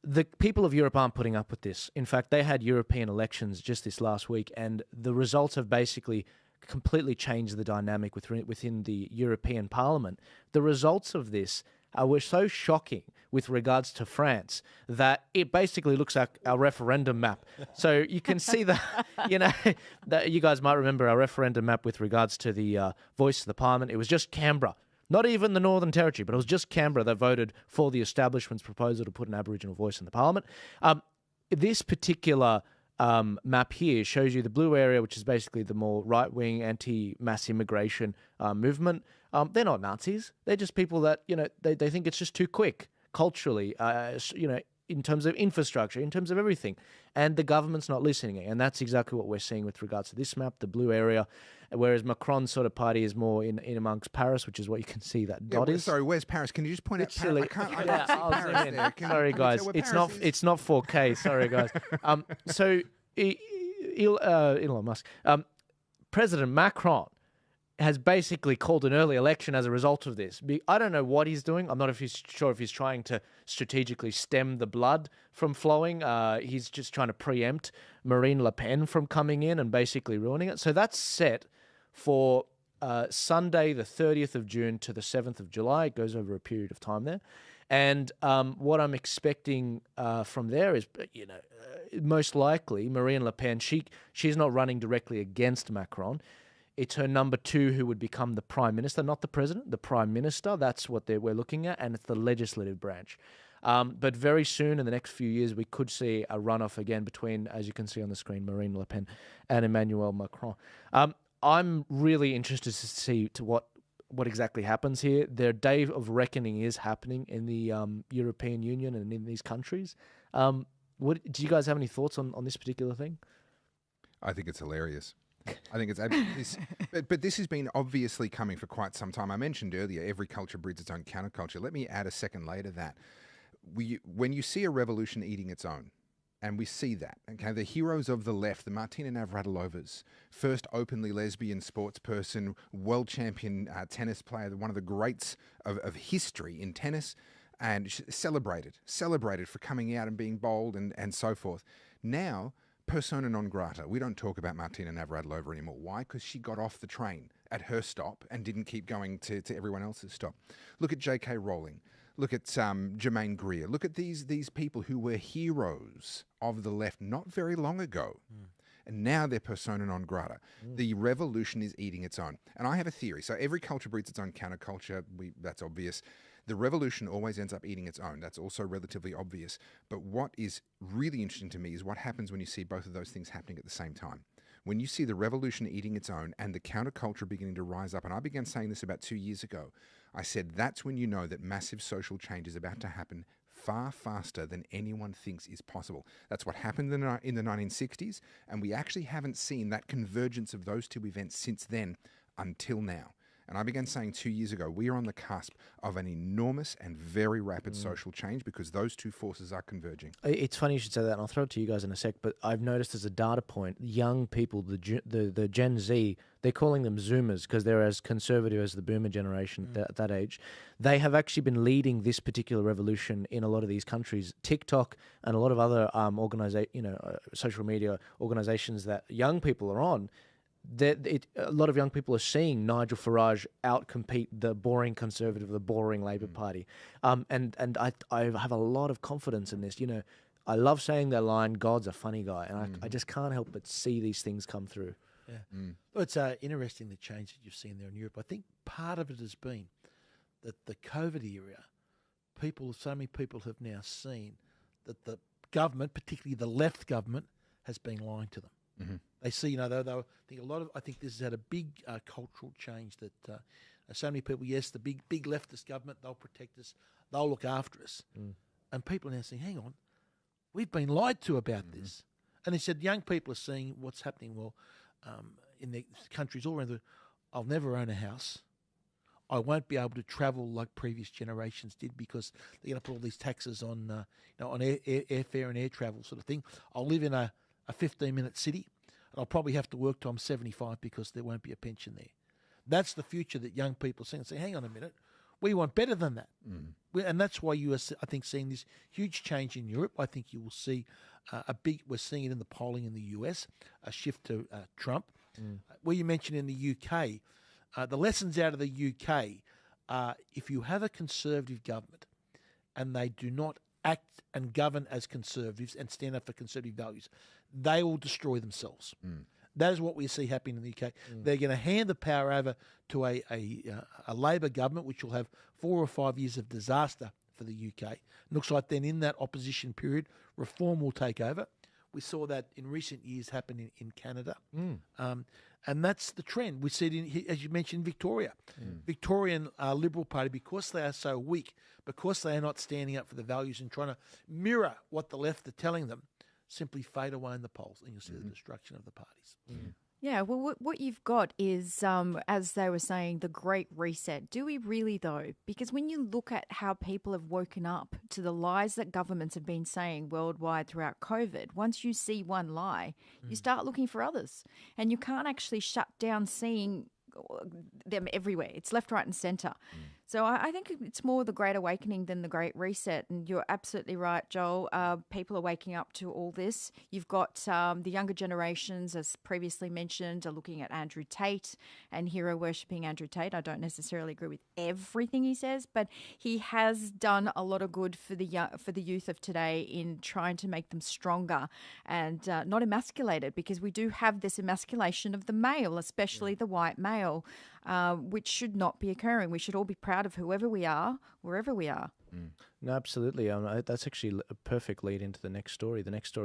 the people of Europe aren't putting up with this. In fact, they had European elections just this last week, and the results have basically completely changed the dynamic within the European Parliament. The results of this were so shocking with regards to France that it basically looks like our referendum map. So you can see that, that you guys might remember our referendum map with regards to the voice of the Parliament. It was just Canberra. Not even the Northern Territory, but it was just Canberra that voted for the establishment's proposal to put an Aboriginal voice in the Parliament. This particular map here shows you the blue area, which is basically the more right-wing anti-mass immigration movement. They're not Nazis. They're just people that, they think it's just too quick culturally, in terms of infrastructure, in terms of everything. And the government's not listening. And that's exactly what we're seeing with regards to this map, the blue area, whereas Macron's sort of party is more in amongst Paris, which is what you can see that dot is. Sorry, where's Paris? Can you just point out Paris? I can't see Paris there. Sorry, guys. It's not 4K. Sorry, guys. So Elon Musk, President Macron has basically called an early election as a result of this. I don't know what he's doing. I'm not sure if he's trying to strategically stem the blood from flowing. He's just trying to preempt Marine Le Pen from coming in and basically ruining it. So that's set for Sunday, the 30th of June to the 7th of July. It goes over a period of time there. And what I'm expecting from there is, most likely Marine Le Pen, she's not running directly against Macron. It's her number two who would become the prime minister, not the president, the prime minister. That's what we're looking at, and it's the legislative branch. But very soon, in the next few years, we could see a runoff again between, as you can see on the screen, Marine Le Pen and Emmanuel Macron. I'm really interested to see what exactly happens here. Their day of reckoning is happening in the European Union and in these countries. Do you guys have any thoughts on this particular thing? I think it's hilarious. I think it's but this has been obviously coming for quite some time. I mentioned earlier, every culture breeds its own counterculture. Let me add a second layer to that. When you see a revolution eating its own, and we see that, okay, the heroes of the left, the Martina Navratilovas, first openly lesbian sports person, world champion tennis player, one of the greats of history in tennis, and celebrated for coming out and being bold and so forth. Now, persona non grata. We don't talk about Martina Navratilova anymore. Why? Because she got off the train at her stop and didn't keep going to everyone else's stop. Look at J.K. Rowling. Look at Germaine Greer. Look at these people who were heroes of the left not very long ago. And now they're persona non grata. The revolution is eating its own. And I have a theory. So every culture breeds its own counterculture. That's obvious. The revolution always ends up eating its own. That's also relatively obvious. But what is really interesting to me is what happens when you see both of those things happening at the same time. When you see the revolution eating its own and the counterculture beginning to rise up, and I began saying this about 2 years ago, I said that's when you know that massive social change is about to happen far faster than anyone thinks is possible. That's what happened in the 1960s, and we actually haven't seen that convergence of those two events since then until now. And I began saying 2 years ago, we are on the cusp of an enormous and very rapid social change because those two forces are converging. It's funny you should say that, and I'll throw it to you guys in a sec, but I've noticed as a data point, young people, the Gen Z, they're calling them Zoomers because they're as conservative as the Boomer generation at that age. They have actually been leading this particular revolution in a lot of these countries. TikTok and a lot of other social media organizations that young people are on, a lot of young people are seeing Nigel Farage outcompete the boring Conservative, the boring Labor Party. And I have a lot of confidence in this. I love saying that line, God's a funny guy, and I just can't help but see these things come through. Yeah. Well, it's interesting the change that you've seen there in Europe. I think part of it has been that the COVID era, so many people have now seen that the government, particularly the left government, has been lying to them. Mm-hmm. They see, I think this has had a big cultural change that so many people, yes, the big leftist government, they'll protect us, they'll look after us. And people are now saying, hang on, we've been lied to about this. And they said young people are seeing what's happening, in their countries all around the world. I'll never own a house. I won't be able to travel like previous generations did because they're going to put all these taxes on, on airfare and air travel sort of thing. I'll live in a 15-minute city, and I'll probably have to work till I'm 75 because there won't be a pension there. That's the future that young people see and say, hang on a minute, We want better than that. And that's why you are, I think, seeing this huge change in Europe. I think you will see we're seeing it in the polling in the US, a shift to Trump. Where you mentioned in the UK, the lessons out of the UK are if you have a conservative government and they do not act and govern as conservatives and stand up for conservative values, they will destroy themselves. That is what we see happening in the UK. They're going to hand the power over to a Labor government, which will have 4 or 5 years of disaster for the UK. It looks like then in that opposition period, reform will take over. We saw that in recent years happen in Canada. And that's the trend. We see it in, as you mentioned, Victoria. Victorian Liberal Party, because they are so weak, because they are not standing up for the values and trying to mirror what the left are telling them, simply fade away in the polls, and you'll see the destruction of the parties. Yeah, well, what you've got is, as they were saying, the Great Reset. Do we really, though? Because when you look at how people have woken up to the lies that governments have been saying worldwide throughout COVID, once you see one lie, you start looking for others. And you can't actually shut down seeing them everywhere. It's left, right and centre. So I think it's more the Great Awakening than the Great Reset. And you're absolutely right, Joel. People are waking up to all this. You've got the younger generations, as previously mentioned, are looking at Andrew Tate and hero worshipping Andrew Tate. I don't necessarily agree with everything he says, but he has done a lot of good for the youth of today in trying to make them stronger and not emasculated, because we do have this emasculation of the male, especially the white male, which should not be occurring. We should all be proud of whoever we are, wherever we are. No, absolutely. That's actually a perfect lead into the next story. The next story